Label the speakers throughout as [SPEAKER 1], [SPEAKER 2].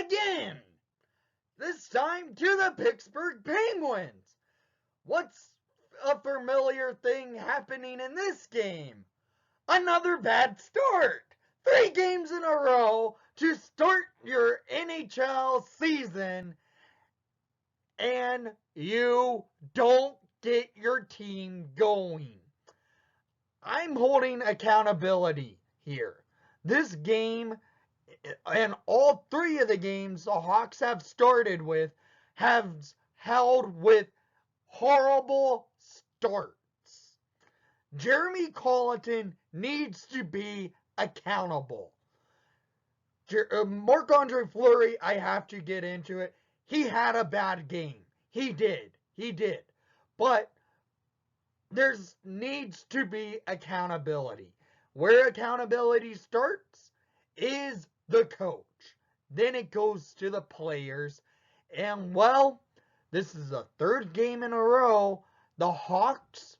[SPEAKER 1] again. This time to the Pittsburgh Penguins. What's a familiar thing happening in this game? Another bad start. 3 games in a row to start your NHL season, and you don't get your team going. I'm holding accountability here. This game, and all 3 of the games the Hawks have started with, have held with horrible starts. Jeremy Colleton needs to be accountable. Marc Andre Fleury, I have to get into it. He had a bad game. He did. But there needs to be accountability. Where accountability starts is the coach. Then it goes to the players. And well, this is the 3rd game in a row. The Hawks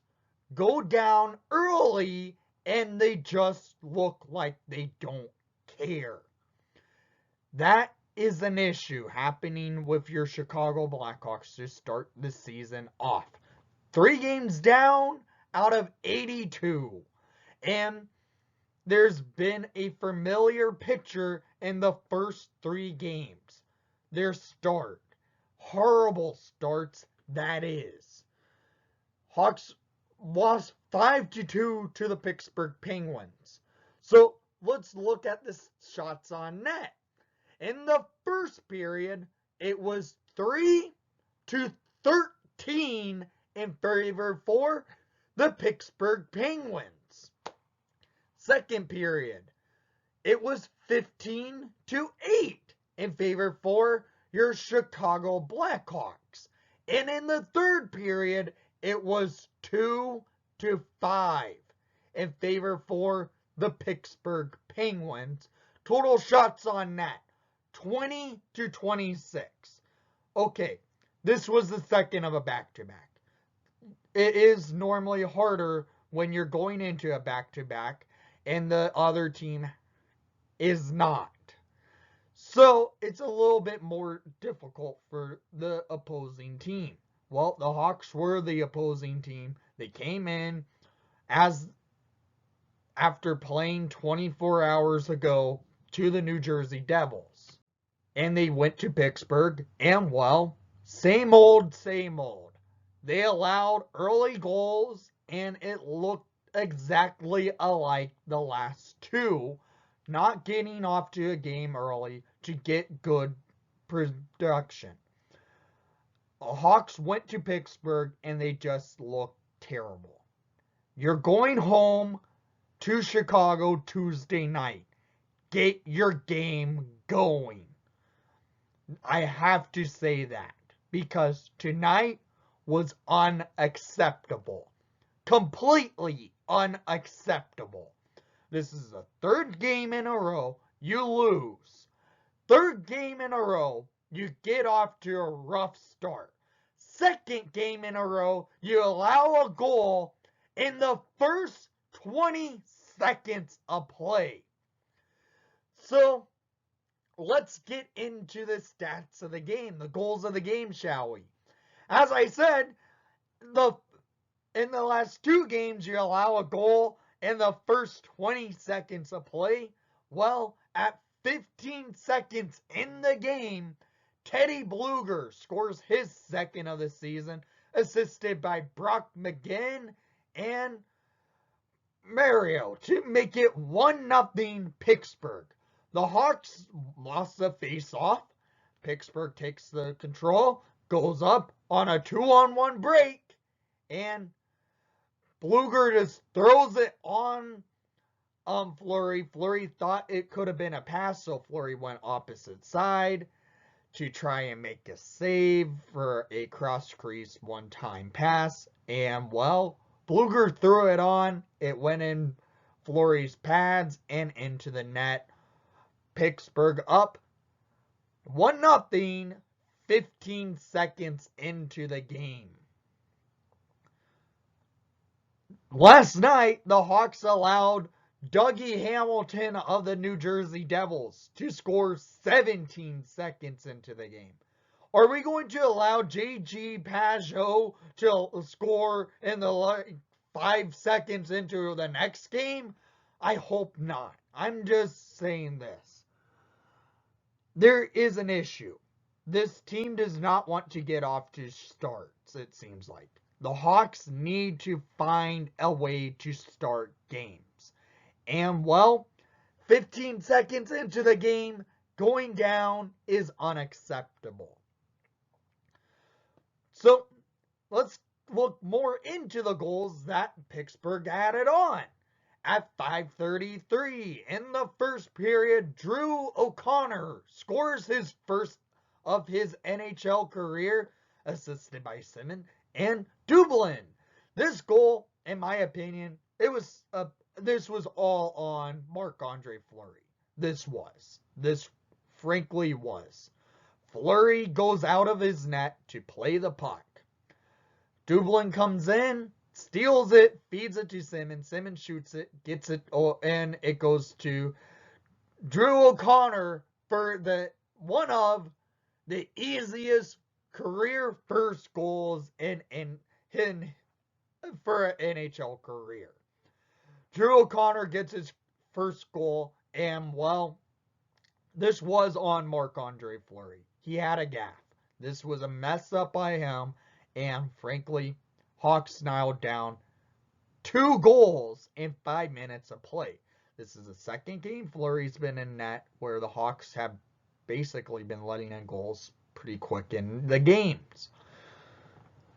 [SPEAKER 1] go down early and they just look like they don't care. That is an issue happening with your Chicago Blackhawks to start the season off. 3 games down out of 82. And there's been a familiar picture in the first 3 games. Their start. Horrible starts, that is. Hawks lost 5-2 to the Pittsburgh Penguins. So let's look at the shots on net. In the first period, it was 3-13 in favor for the Pittsburgh Penguins. Second period, it was 15-8 in favor for your Chicago Blackhawks. And in the third period, it was 2-5 in favor for the Pittsburgh Penguins. Total shots on net, 20-26. Okay, this was the second of a back-to-back. It is normally harder when you're going into a back-to-back and the other team is not. So it's a little bit more difficult for the opposing team. Well, the Hawks were the opposing team. They came in after playing 24 hours ago to the New Jersey Devils. And they went to Pittsburgh, and well, same old. They allowed early goals, and it looked exactly alike the last 2, not getting off to a game early to get good production. The Hawks went to Pittsburgh, and they just looked terrible. You're going home to Chicago Tuesday night. Get your game going. I have to say that because tonight was unacceptable. Completely unacceptable. This is the 3rd game in a row you lose. 3rd game in a row you get off to a rough start. 2nd game in a row you allow a goal in the first 20 seconds of play. So let's get into the stats of the game, the goals of the game, shall we? As I said, in the last 2 games, you allow a goal in the first 20 seconds of play. Well, at 15 seconds in the game, Teddy Blueger scores his 2nd of the season, assisted by Brock McGinn and Mario to make it 1-0 Pittsburgh. The Hawks lost the face-off. Pittsburgh takes the control, goes up on a 2-on-1 break, and Blueger just throws it on Fleury. Fleury thought it could have been a pass, so Fleury went opposite side to try and make a save for a cross-crease one-time pass. And, well, Blueger threw it on. It went in Fleury's pads and into the net. Pittsburgh up 1-0, 15 seconds into the game. Last night, the Hawks allowed Dougie Hamilton of the New Jersey Devils to score 17 seconds into the game? Are we going to allow J.G. Pajot to score in the 5 seconds into the next game? I hope not. I'm just saying this. There is an issue. This team does not want to get off to starts, it seems like. The Hawks need to find a way to start games. And, well, 15 seconds into the game, going down is unacceptable. So, let's look more into the goals that Pittsburgh added on. At 5:33 in the first period, Drew O'Connor scores his first of his NHL career, assisted by Simmons and Dublin. This goal, in my opinion, this was all on Marc Andre Fleury. This frankly was. Fleury goes out of his net to play the puck. Dublin comes in, steals it, feeds it to Simmons. Simmons shoots it, gets it, and it goes to Drew O'Connor for one of the easiest career first goals in for an NHL career. Drew O'Connor gets his first goal, and, well, this was on Marc Andre Fleury. He had a gaffe. This was a mess up by him, and frankly, Hawks now down 2 goals in 5 minutes of play. This is the second game Fleury's been in net where the Hawks have basically been letting in goals pretty quick in the games.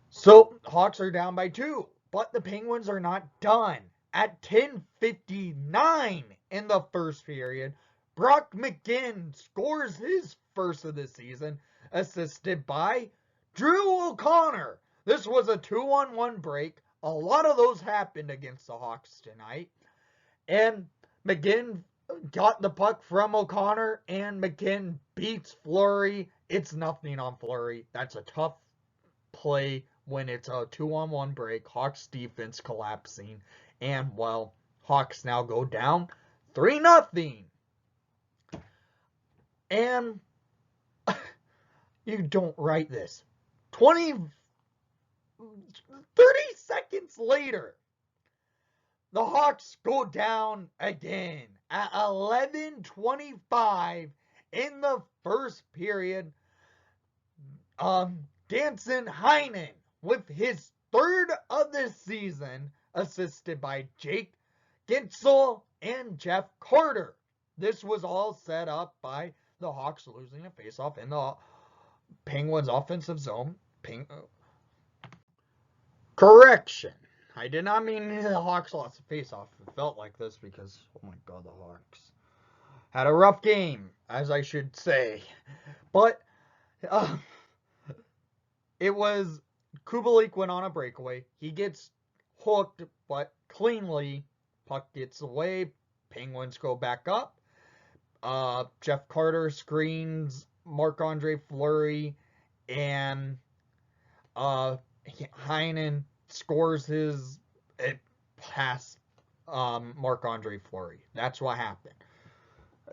[SPEAKER 1] So, Hawks are down by 2, but the Penguins are not done. At 10:59 in the first period, Brock McGinn scores his first of the season, assisted by Drew O'Connor. This was a 2-on-1 break. A lot of those happened against the Hawks tonight. And McGinn got the puck from O'Connor, and McGinn beats Fleury. It's nothing on Fleury. That's a tough play when it's a 2-on-1 break. Hawks defense collapsing. And, well, Hawks now go down 3-0. And you don't write this. 30 seconds later, the Hawks go down again at 11:25 in the first period. Danson Heinen with his third of the season, assisted by Jake Gensel and Jeff Carter. This was all set up by the Hawks losing a faceoff in the Penguins' offensive zone. Correction. I did not mean the Hawks lost a faceoff. It felt like this because, oh my God, the Hawks had a rough game, as I should say. But it was Kubalik went on a breakaway. He gets hooked, but cleanly. Puck gets away. Penguins go back up. Jeff Carter screens Marc Andre Fleury, and Heinen scores his past Marc Andre Fleury. That's what happened.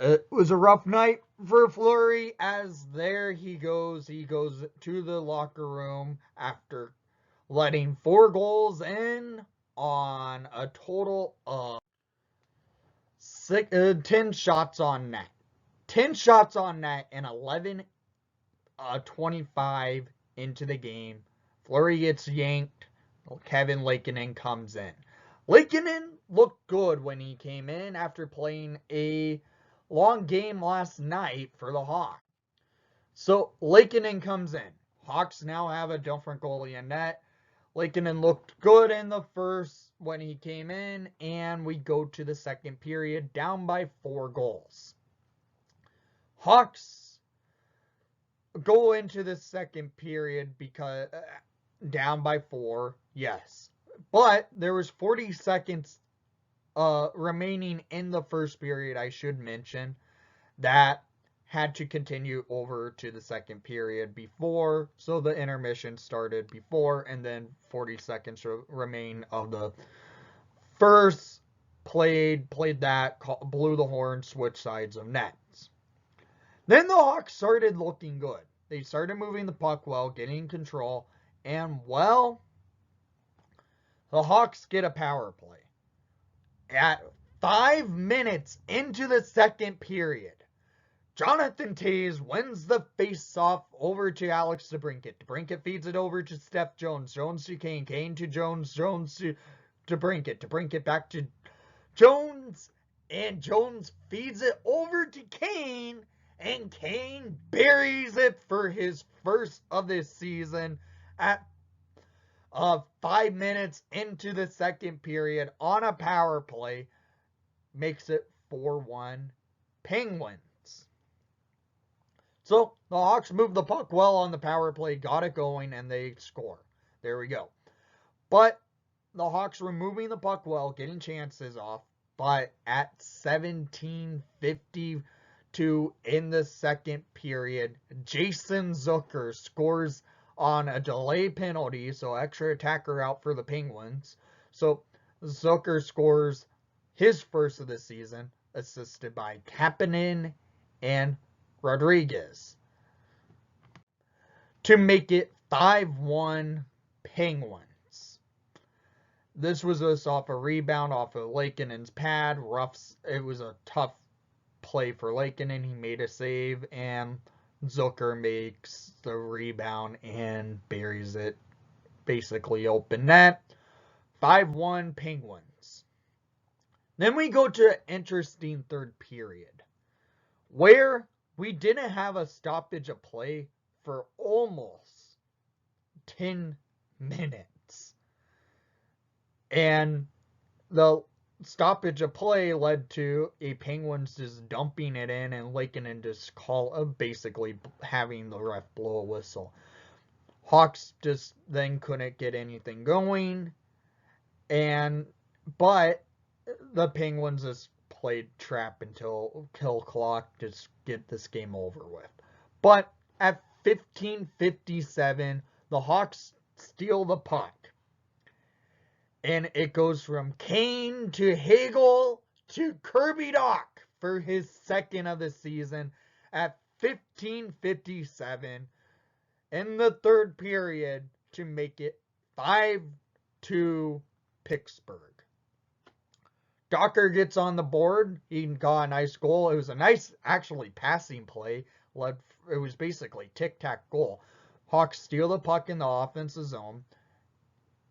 [SPEAKER 1] It was a rough night for Fleury, as there he goes. He goes to the locker room after letting 4 goals in on a total of 10 shots on net. 10 shots on net and 11:25 into the game. Fleury gets yanked. Kevin Lankinen comes in. Lankinen looked good when he came in after playing a long game last night for the Hawks. So Lankinen comes in. Hawks now have a different goalie in net. Lankinen looked good in the first when he came in, and we go to the second period down by 4 goals. Hawks go into the second period because down by 4, yes. But there was 40 seconds remaining in the first period, I should mention, that had to continue over to the second period before, so the intermission started before, and then 40 seconds remain of the first played that, blew the horn, switched sides of nets. Then the Hawks started looking good. They started moving the puck well, getting control, and well, the Hawks get a power play. At 5 minutes into the second period, Jonathan Toews wins the face-off over to Alex DeBrincat. DeBrincat feeds it over to Steph Jones. Jones to Kane. Kane to Jones. Jones to DeBrincat. DeBrincat back to Jones. And Jones feeds it over to Kane. And Kane buries it for his first of this season at 5 minutes into the second period on a power play. Makes it 4-1 Penguins. So the Hawks moved the puck well on the power play, got it going, and they score. There we go. But the Hawks were moving the puck well, getting chances off. But at 17:52 in the second period, Jason Zucker scores on a delay penalty, so extra attacker out for the Penguins. So Zucker scores his first of the season, assisted by Kapanen and Rodriguez, to make it 5-1 Penguins. This was just off a rebound off of Lakinen's pad. It was a tough play for Lakinen. He made a save, and Zucker makes the rebound and buries it basically open net. 5-1 Penguins. Then we go to an interesting third period, where we didn't have a stoppage of play for almost 10 minutes. And the stoppage of play led to a Penguins just dumping it in and Lakinen just basically having the ref blow a whistle. Hawks just then couldn't get anything going. But the Penguins just played trap until kill clock to get this game over with. But at 15:57, the Hawks steal the puck. And it goes from Kane to Hagel to Kirby Dach for his second of the season at 15:57 in the third period to make it 5-2 Pittsburgh. Docker gets on the board. He got a nice goal. It was a nice, actually, passing play. It was basically tic-tac goal. Hawks steal the puck in the offensive zone.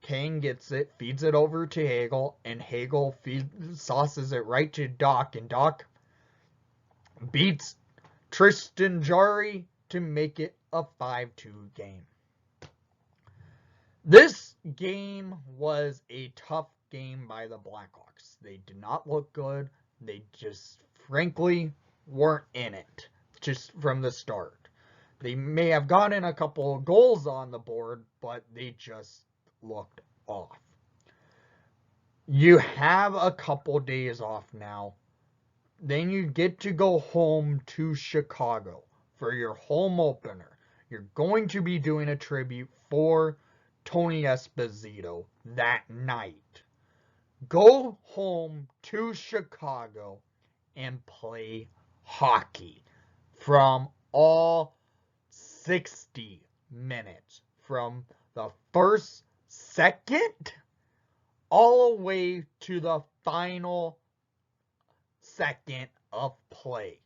[SPEAKER 1] Kane gets it, feeds it over to Hagel, and Hagel sauces it right to Dach, and Dach beats Tristan Jarry to make it a 5-2 game. This game was a tough game by the Blackhawks. They did not look good. They just, frankly, weren't in it, just from the start. They may have gotten a couple of goals on the board, but they just looked off. You have a couple days off now. Then you get to go home to Chicago for your home opener. You're going to be doing a tribute for Tony Esposito that night. Go home to Chicago and play hockey from all 60 minutes. From the first second all the way to the final second of play.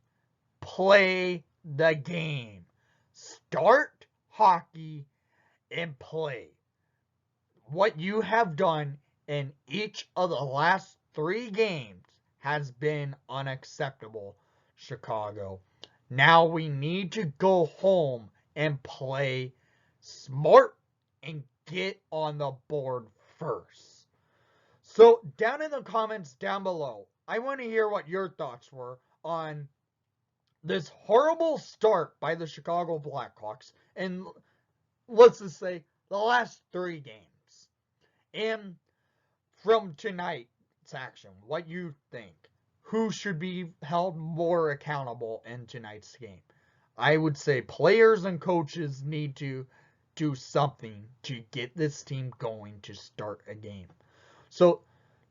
[SPEAKER 1] Play the game. Start hockey and play. What you have done in each of the last 3 games has been unacceptable, Chicago. Now we need to go home and play smart and get on the board first. So down in the comments down below, I want to hear what your thoughts were on this horrible start by the Chicago Blackhawks, and let's just say the last 3 games. And from tonight's action, what you think. Who should be held more accountable in tonight's game? I would say players and coaches need to do something to get this team going to start a game. So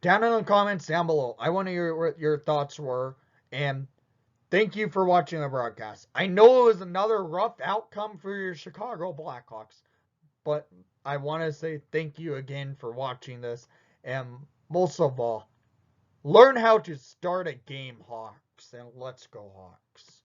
[SPEAKER 1] down in the comments down below. I want to hear what your thoughts were. And thank you for watching the broadcast. I know it was another rough outcome for your Chicago Blackhawks, but I want to say thank you again for watching this. And most of all, learn how to start a game, Hawks, and let's go Hawks.